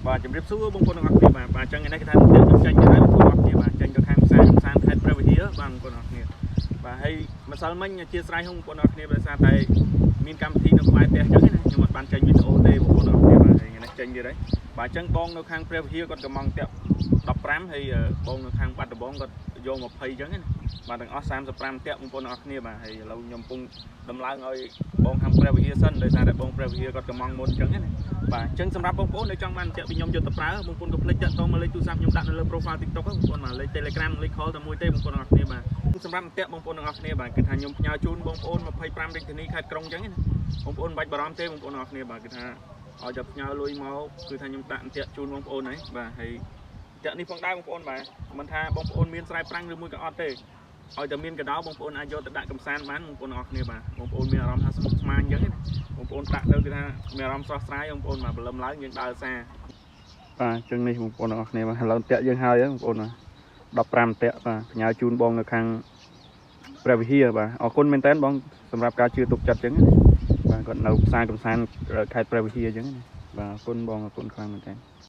បាទជំរាបសួរបងប្អូនទាំងអស់គ្នាបាទអញ្ចឹងថ្ងៃនេះគេថាខ្ញុំចាញ់ទៅហើយបងប្អូនទាំងអស់គ្នាបាទចេញទៅខាងផ្សារខេត្តព្រះវិហារបាទបងប្អូនទាំងអស់គ្នាបាទហើយម្សិលមិញអធិស្ឋានបងប្អូនទាំងអស់គ្នាដោយសារតែមានកម្មវិធីនៅក្បែរផ្ទះអញ្ចឹងណាខ្ញុំអត់បានចេញវីដេអូទេបងប្អូនទាំងអស់គ្នាបាទហើយថ្ងៃនេះចេញទៀតហើយបាទអញ្ចឹងបងនៅខាងព្រះវិហារគាត់កំងតាក់15ហើយបងនៅខាងបាត់ដំបងគាត់យក20អញ្ចឹងណាបាទទាំងអស់35តាក់បងប្អូនទាំងអស់គ្នាបាទហើយឥឡូវខ្ញុំកំពុងដំឡើងឲ្យបងខាងព្រះវិហារសិនដោយសារតែបងព្រះវិហារគាត់កំងមុនអញ្ចឹងណាបាទអញ្ចឹងសម្រាប់បងប្អូនដែលចង់បានតាក់ពីខ្ញុំយកទៅប្រើបងប្អូនកុំភ្លេចតាក់ទងមកលេខទូរស័ព្ទខ្ញុំដាក់នៅលើ profile TikTok បងប្អូនបាទលេខ Telegram លេខ call តែមួយទេបងប្អូនទាំងអស់គ្នាបាទសម្រាប់តាក់បងប្អូនទាំងអស់គ្នាបាទគឺថាខ្ញុំផ្ញើជូនបងប្អូន25រាជធានីខេត្តក្រុងអញ្ចឹងណាបងប្អូនមិនបាច់បារម្ភទេបងប្អូនទាំងអស់គ្នាបាទគឺថាឲ្យតែផ្ញើលុយមកគឺថាខ្ញុំដាក់តាក់ជូនបងប្អូនហើយបាទហើយតាក់នេះផងដែរបងប្អូនបាទមិនថាបងប្អូនមានស្រែប្រាំងឬមួយក៏អត់ទេឲ្យតែមានកដោបងប្អូនអាចយកទៅដាក់កំសាន្តបានបងប្អូនទាំងអស់គ្នាបាទបងប្អូនមានអារម្មណ៍ថាស្មុគស្មាញអញ្ចឹងណាបងប្អូនដាក់ទៅគឺថាមានអារម្មណ៍ស្រស់ស្រាយបងប្អូនបាទព្រលឹមឡើងយើងដើរសារបាទអញ្ចឹងនេះបងប្អូនទាំងអស់គ្នាបាទឥឡូវតាក់យើងហើយបងប្អូនបាទ15តាក់បាទផ្ញើជូនបងនៅខាងព្រះវិហារបាទអរគុណមែនតើបងសម្រាប់ការជឿទុកចិត្តអញ្ចឹងណាបាទគាត់នៅផ្សារកំសាន្តខេត្តព្រះវិហារអញ្ចឹងណាបាទអរគុណបងអរគុណខ្លាំងមែនតើ